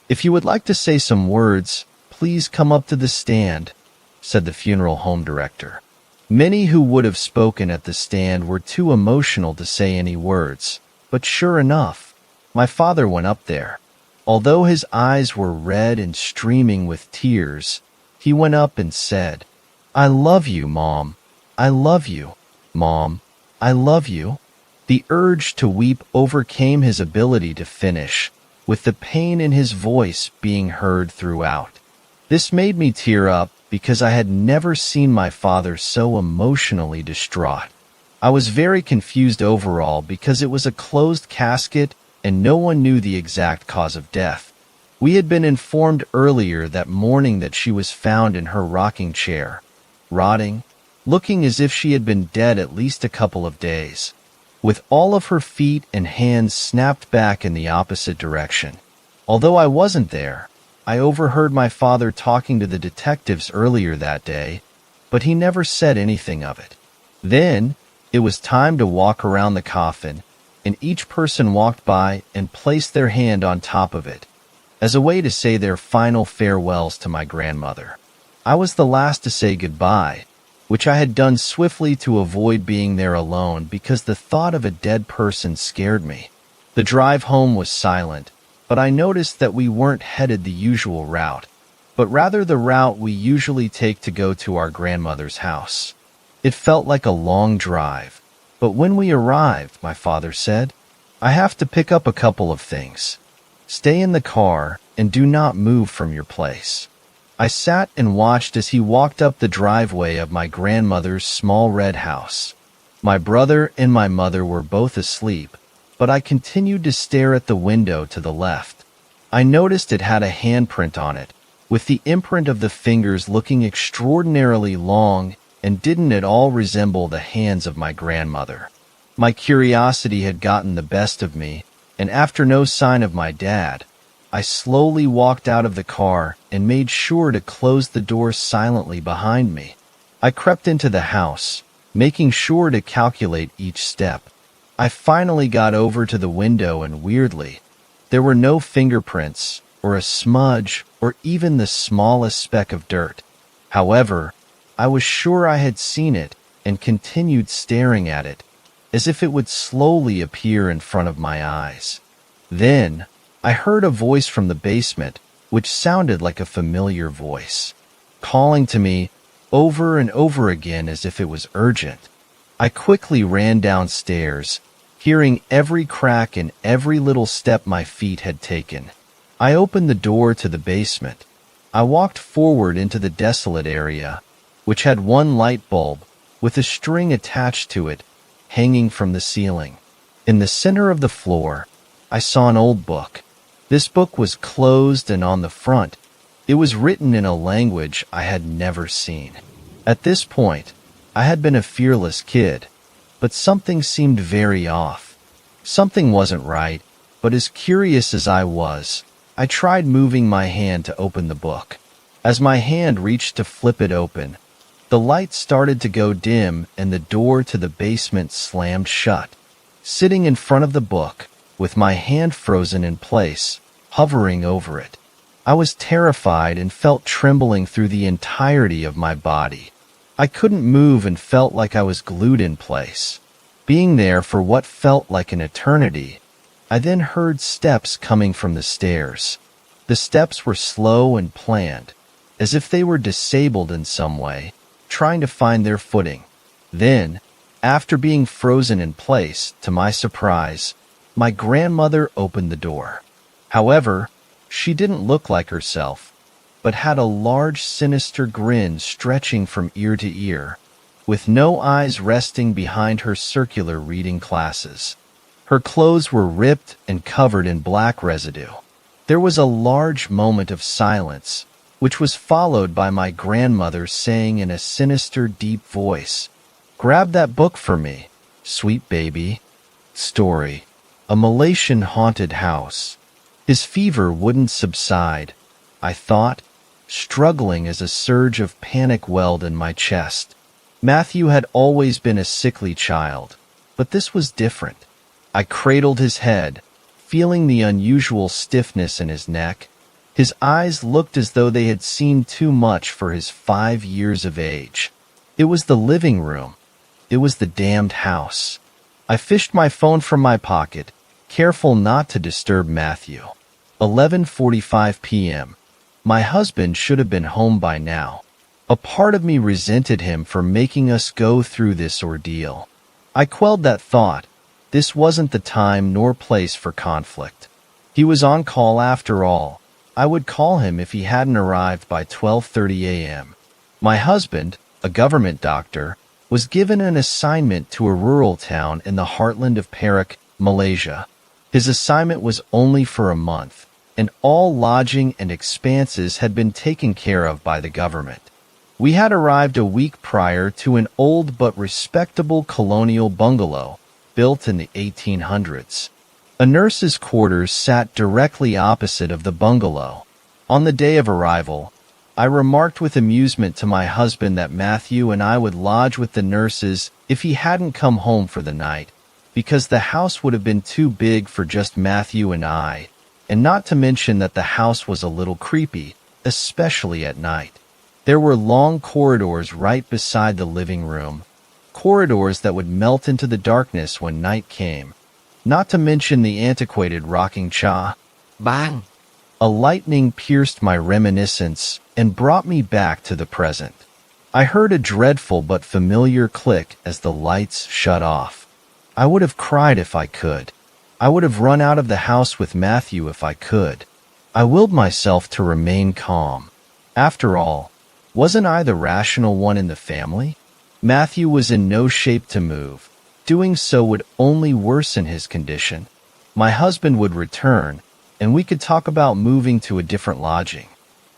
If you would like to say some words, please come up to the stand, said the funeral home director. Many who would have spoken at the stand were too emotional to say any words. But sure enough, my father went up there. Although his eyes were red and streaming with tears, he went up and said, "I love you, Mom. I love you, Mom. I love you." The urge to weep overcame his ability to finish, with the pain in his voice being heard throughout. This made me tear up because I had never seen my father so emotionally distraught. I was very confused overall because it was a closed casket and no one knew the exact cause of death. We had been informed earlier that morning that she was found in her rocking chair, rotting, looking as if she had been dead at least a couple of days, with all of her feet and hands snapped back in the opposite direction. Although I wasn't there, I overheard my father talking to the detectives earlier that day, but he never said anything of it. Then, it was time to walk around the coffin, and each person walked by and placed their hand on top of it, as a way to say their final farewells to my grandmother. I was the last to say goodbye, which I had done swiftly to avoid being there alone because the thought of a dead person scared me. The drive home was silent, but I noticed that we weren't headed the usual route, but rather the route we usually take to go to our grandmother's house. It felt like a long drive, but when we arrived, my father said, "I have to pick up a couple of things. Stay in the car and do not move from your place." I sat and watched as he walked up the driveway of my grandmother's small red house. My brother and my mother were both asleep, but I continued to stare at the window to the left. I noticed it had a handprint on it, with the imprint of the fingers looking extraordinarily long and didn't at all resemble the hands of my grandmother. My curiosity had gotten the best of me, and after no sign of my dad, I slowly walked out of the car and made sure to close the door silently behind me. I crept into the house, making sure to calculate each step. I finally got over to the window and weirdly, there were no fingerprints or a smudge or even the smallest speck of dirt. However, I was sure I had seen it and continued staring at it, as if it would slowly appear in front of my eyes. Then, I heard a voice from the basement, which sounded like a familiar voice, calling to me over and over again as if it was urgent. I quickly ran downstairs, hearing every crack and every little step my feet had taken. I opened the door to the basement. I walked forward into the desolate area, which had one light bulb with a string attached to it, hanging from the ceiling. In the center of the floor, I saw an old book. This book was closed, and on the front, it was written in a language I had never seen. At this point, I had been a fearless kid, but something seemed very off. Something wasn't right, but as curious as I was, I tried moving my hand to open the book. As my hand reached to flip it open, the light started to go dim and the door to the basement slammed shut. Sitting in front of the book, with my hand frozen in place, hovering over it. I was terrified and felt trembling through the entirety of my body. I couldn't move and felt like I was glued in place. Being there for what felt like an eternity, I then heard steps coming from the stairs. The steps were slow and planned, as if they were disabled in some way, trying to find their footing. Then, after being frozen in place, to my surprise, my grandmother opened the door. However, she didn't look like herself, but had a large sinister grin stretching from ear to ear, with no eyes resting behind her circular reading glasses. Her clothes were ripped and covered in black residue. There was a large moment of silence, which was followed by my grandmother saying in a sinister, deep voice, "Grab that book for me, sweet baby." Story: A Malayan haunted house. His fever wouldn't subside, I thought, struggling as a surge of panic welled in my chest. Matthew had always been a sickly child, but this was different. I cradled his head, feeling the unusual stiffness in his neck. His eyes looked as though they had seen too much for his 5 years of age. It was the living room. It was the damned house. I fished my phone from my pocket, careful not to disturb Matthew. 11:45 p.m. My husband should have been home by now. A part of me resented him for making us go through this ordeal. I quelled that thought. This wasn't the time nor place for conflict. He was on call after all. I would call him if he hadn't arrived by 12:30 a.m. My husband, a government doctor, was given an assignment to a rural town in the heartland of Perak, Malaysia. His assignment was only for a month, and all lodging and expenses had been taken care of by the government. We had arrived a week prior to an old but respectable colonial bungalow built in the 1800s. A nurse's quarters sat directly opposite of the bungalow. On the day of arrival, I remarked with amusement to my husband that Matthew and I would lodge with the nurses if he hadn't come home for the night, because the house would have been too big for just Matthew and I, and not to mention that the house was a little creepy, especially at night. There were long corridors right beside the living room, corridors that would melt into the darkness when night came, not to mention the antiquated rocking chair. Bang! A lightning pierced my reminiscence and brought me back to the present. I heard a dreadful but familiar click as the lights shut off. I would have cried if I could. I would have run out of the house with Matthew if I could. I willed myself to remain calm. After all, wasn't I the rational one in the family? Matthew was in no shape to move. Doing so would only worsen his condition. My husband would return, and we could talk about moving to a different lodging.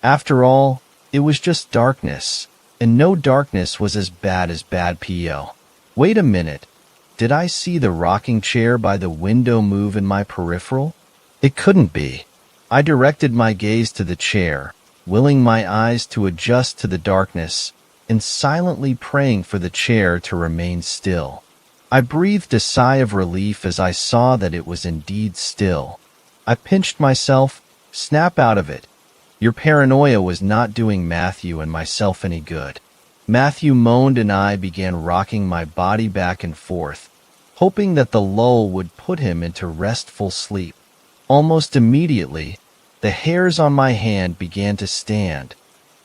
After all, it was just darkness, and no darkness was as bad PO. Wait a minute. Did I see the rocking chair by the window move in my peripheral? It couldn't be. I directed my gaze to the chair, willing my eyes to adjust to the darkness, and silently praying for the chair to remain still. I breathed a sigh of relief as I saw that it was indeed still. I pinched myself. Snap out of it. Your paranoia was not doing Matthew and myself any good. Matthew moaned and I began rocking my body back and forth, hoping that the lull would put him into restful sleep. Almost immediately, the hairs on my hand began to stand,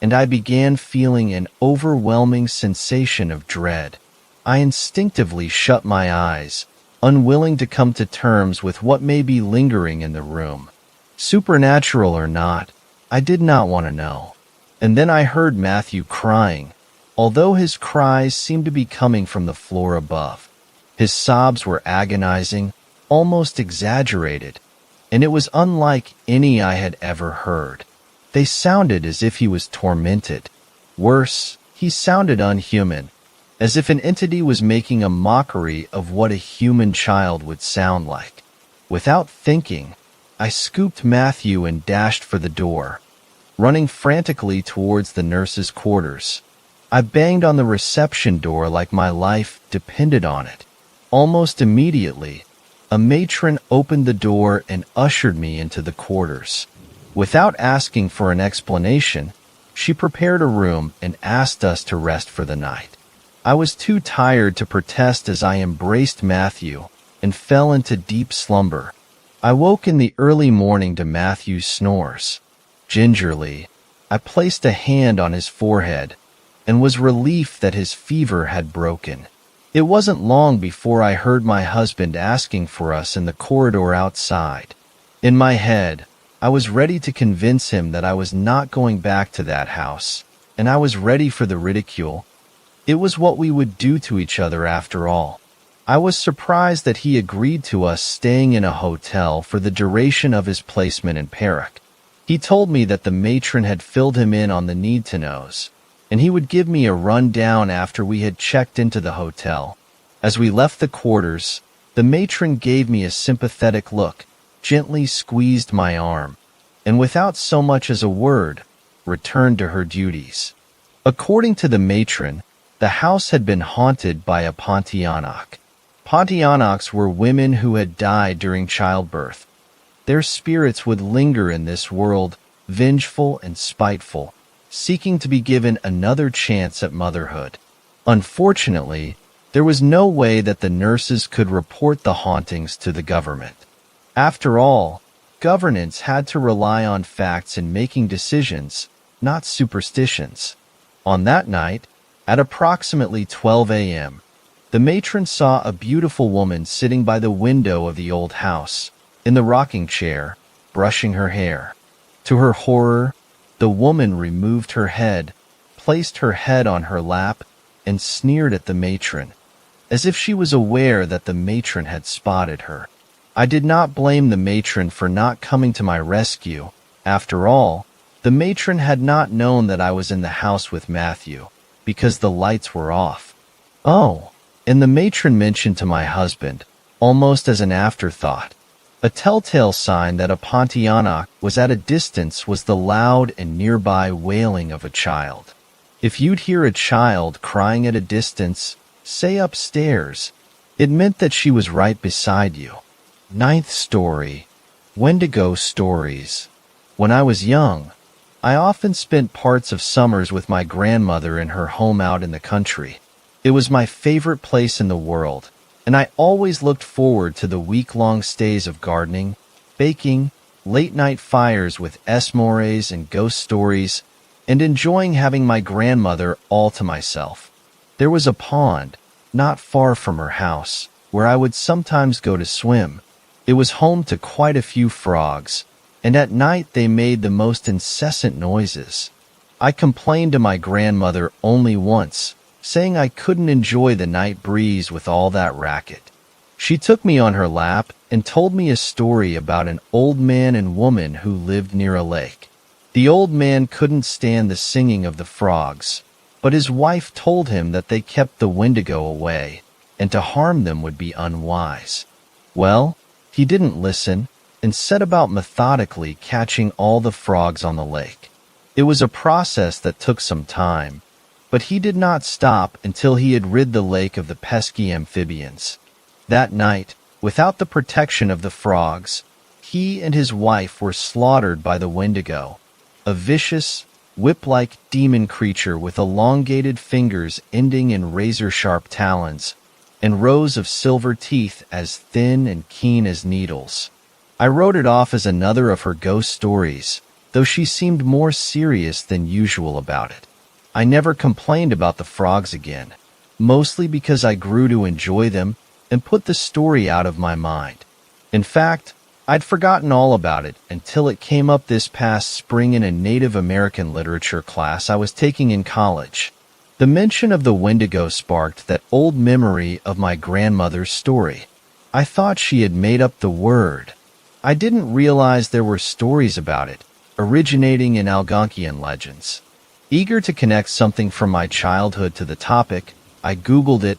and I began feeling an overwhelming sensation of dread. I instinctively shut my eyes, unwilling to come to terms with what may be lingering in the room. Supernatural or not, I did not want to know. And then I heard Matthew crying, although his cries seemed to be coming from the floor above. His sobs were agonizing, almost exaggerated, and it was unlike any I had ever heard. They sounded as if he was tormented. Worse, he sounded unhuman, as if an entity was making a mockery of what a human child would sound like. Without thinking, I scooped Matthew and dashed for the door, running frantically towards the nurse's quarters. I banged on the reception door like my life depended on it. Almost immediately, A matron opened the door and ushered me into the quarters. Without asking for an explanation, she prepared a room and asked us to rest for the night. I was too tired to protest as I embraced Matthew and fell into deep slumber. I woke in the early morning to Matthew's snores. Gingerly, I placed a hand on his forehead and was relieved that his fever had broken. It wasn't long before I heard my husband asking for us in the corridor outside. In my head, I was ready to convince him that I was not going back to that house, and I was ready for the ridicule. It was what we would do to each other after all. I was surprised that he agreed to us staying in a hotel for the duration of his placement in Perak. He told me that the matron had filled him in on the need-to-knows, and he would give me a rundown after we had checked into the hotel. As we left the quarters, the matron gave me a sympathetic look, gently squeezed my arm, and without so much as a word, returned to her duties. According to the matron, the house had been haunted by a Pontianak. Pontianaks were women who had died during childbirth. Their spirits would linger in this world, vengeful and spiteful, seeking to be given another chance at motherhood. Unfortunately, there was no way that the nurses could report the hauntings to the government. After all, governance had to rely on facts in making decisions, not superstitions. On that night, at approximately 12 a.m., the matron saw a beautiful woman sitting by the window of the old house, in the rocking chair, brushing her hair. To her horror, the woman removed her head, placed her head on her lap, and sneered at the matron, as if she was aware that the matron had spotted her. I did not blame the matron for not coming to my rescue. After all, the matron had not known that I was in the house with Matthew, because the lights were off. Oh, and the matron mentioned to my husband, almost as an afterthought, a telltale sign that a Pontianak was at a distance was the loud and nearby wailing of a child. If you'd hear a child crying at a distance, say upstairs, it meant that she was right beside you. Ninth story, Wendigo stories. When I was young, I often spent parts of summers with my grandmother in her home out in the country. It was my favorite place in the world, and I always looked forward to the week-long stays of gardening, baking, late-night fires with s'mores and ghost stories, and enjoying having my grandmother all to myself. There was a pond, not far from her house, where I would sometimes go to swim. It was home to quite a few frogs, and at night they made the most incessant noises. I complained to my grandmother only once, saying I couldn't enjoy the night breeze with all that racket. She took me on her lap and told me a story about an old man and woman who lived near a lake. The old man couldn't stand the singing of the frogs, but his wife told him that they kept the Wendigo away, and to harm them would be unwise. Well, he didn't listen and set about methodically catching all the frogs on the lake. It was a process that took some time, but he did not stop until he had rid the lake of the pesky amphibians. That night, without the protection of the frogs, he and his wife were slaughtered by the Wendigo, a vicious, whip-like demon creature with elongated fingers ending in razor-sharp talons, and rows of silver teeth as thin and keen as needles. I wrote it off as another of her ghost stories, though she seemed more serious than usual about it. I never complained about the frogs again, mostly because I grew to enjoy them and put the story out of my mind. In fact, I'd forgotten all about it until it came up this past spring in a Native American literature class I was taking in college. The mention of the Wendigo sparked that old memory of my grandmother's story. I thought she had made up the word. I didn't realize there were stories about it, originating in Algonquian legends. Eager to connect something from my childhood to the topic, I Googled it,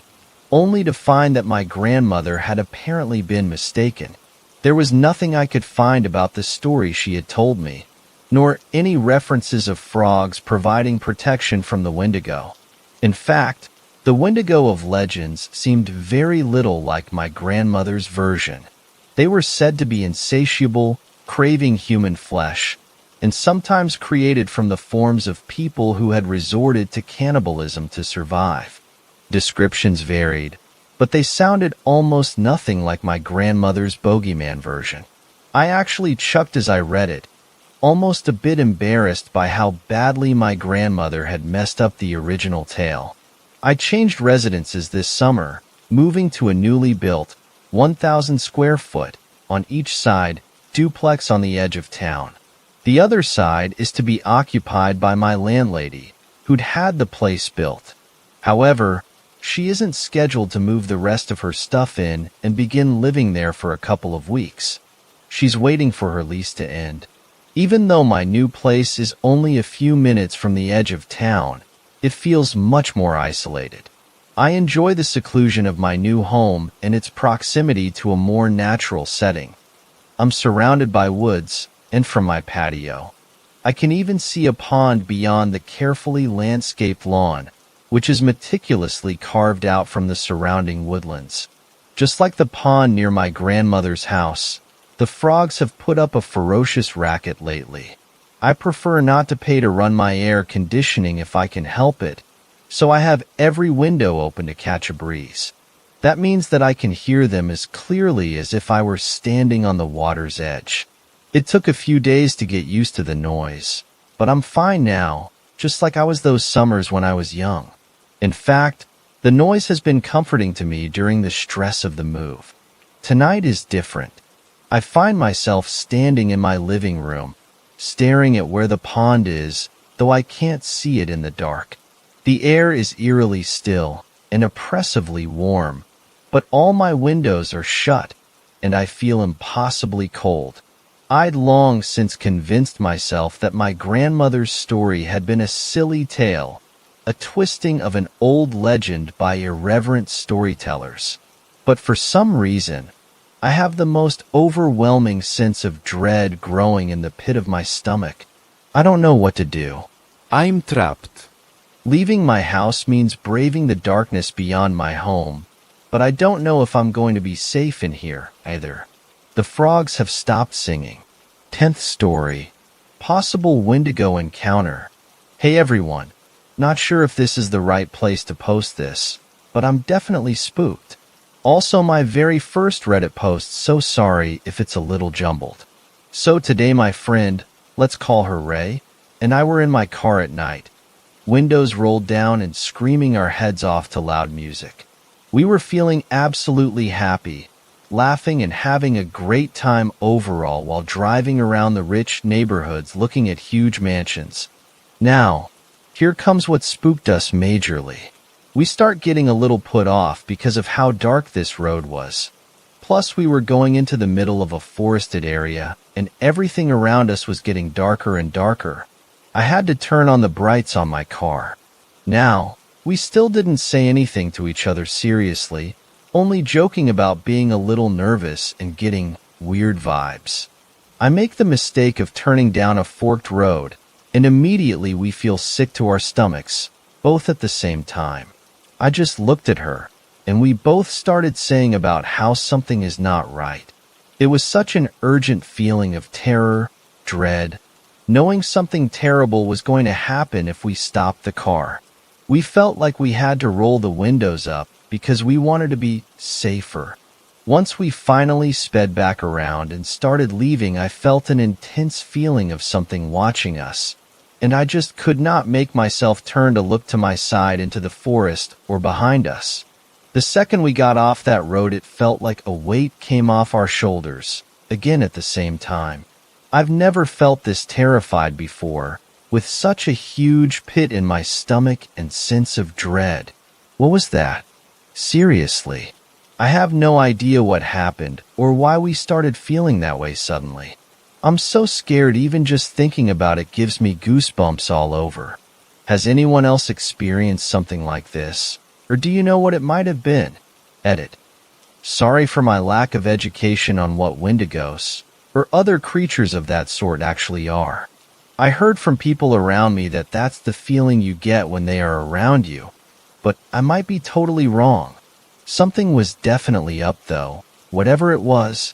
only to find that my grandmother had apparently been mistaken. There was nothing I could find about the story she had told me, nor any references of frogs providing protection from the Wendigo. In fact, the Wendigo of legends seemed very little like my grandmother's version. They were said to be insatiable, craving human flesh, and sometimes created from the forms of people who had resorted to cannibalism to survive. Descriptions varied, but they sounded almost nothing like my grandmother's bogeyman version. I actually chuckled as I read it, almost a bit embarrassed by how badly my grandmother had messed up the original tale. I changed residences this summer, moving to a newly built, 1,000 square foot, on each side, duplex on the edge of town. The other side is to be occupied by my landlady, who'd had the place built. However, she isn't scheduled to move the rest of her stuff in and begin living there for a couple of weeks. She's waiting for her lease to end. Even though my new place is only a few minutes from the edge of town, it feels much more isolated. I enjoy the seclusion of my new home and its proximity to a more natural setting. I'm surrounded by woods, and from my patio, I can even see a pond beyond the carefully landscaped lawn, which is meticulously carved out from the surrounding woodlands. Just like the pond near my grandmother's house, the frogs have put up a ferocious racket lately. I prefer not to pay to run my air conditioning if I can help it, so I have every window open to catch a breeze. That means that I can hear them as clearly as if I were standing on the water's edge. It took a few days to get used to the noise, but I'm fine now, just like I was those summers when I was young. In fact, the noise has been comforting to me during the stress of the move. Tonight is different. I find myself standing in my living room, staring at where the pond is, though I can't see it in the dark. The air is eerily still and oppressively warm, but all my windows are shut, and I feel impossibly cold. I'd long since convinced myself that my grandmother's story had been a silly tale, a twisting of an old legend by irreverent storytellers. But for some reason, I have the most overwhelming sense of dread growing in the pit of my stomach. I don't know what to do. I'm trapped. Leaving my house means braving the darkness beyond my home, but I don't know if I'm going to be safe in here either. The frogs have stopped singing. 10th story. Possible Wendigo encounter. Hey everyone. Not sure if this is the right place to post this, but I'm definitely spooked. Also my very first Reddit post, so sorry if it's a little jumbled. So today my friend, let's call her Ray, and I were in my car at night. Windows rolled down and screaming our heads off to loud music. We were feeling absolutely happy, laughing and having a great time overall while driving around the rich neighborhoods looking at huge mansions. Now, here comes what spooked us majorly. We start getting a little put off because of how dark this road was. Plus, we were going into the middle of a forested area, and everything around us was getting darker and darker. I had to turn on the brights on my car. Now, we still didn't say anything to each other seriously, only joking about being a little nervous and getting weird vibes. I make the mistake of turning down a forked road, and immediately we feel sick to our stomachs, both at the same time. I just looked at her, and we both started saying about how something is not right. It was such an urgent feeling of terror, dread, knowing something terrible was going to happen if we stopped the car. We felt like we had to roll the windows up because we wanted to be safer. Once we finally sped back around and started leaving, I felt an intense feeling of something watching us, and I just could not make myself turn to look to my side into the forest or behind us. The second we got off that road, it felt like a weight came off our shoulders, again at the same time. I've never felt this terrified before, with such a huge pit in my stomach and sense of dread. What was that? Seriously, I have no idea what happened or why we started feeling that way suddenly. I'm so scared even just thinking about it gives me goosebumps all over. Has anyone else experienced something like this? Or do you know what it might have been? Edit. Sorry for my lack of education on what Wendigos, or other creatures of that sort actually are. I heard from people around me that that's the feeling you get when they are around you, but I might be totally wrong. Something was definitely up though. Whatever it was,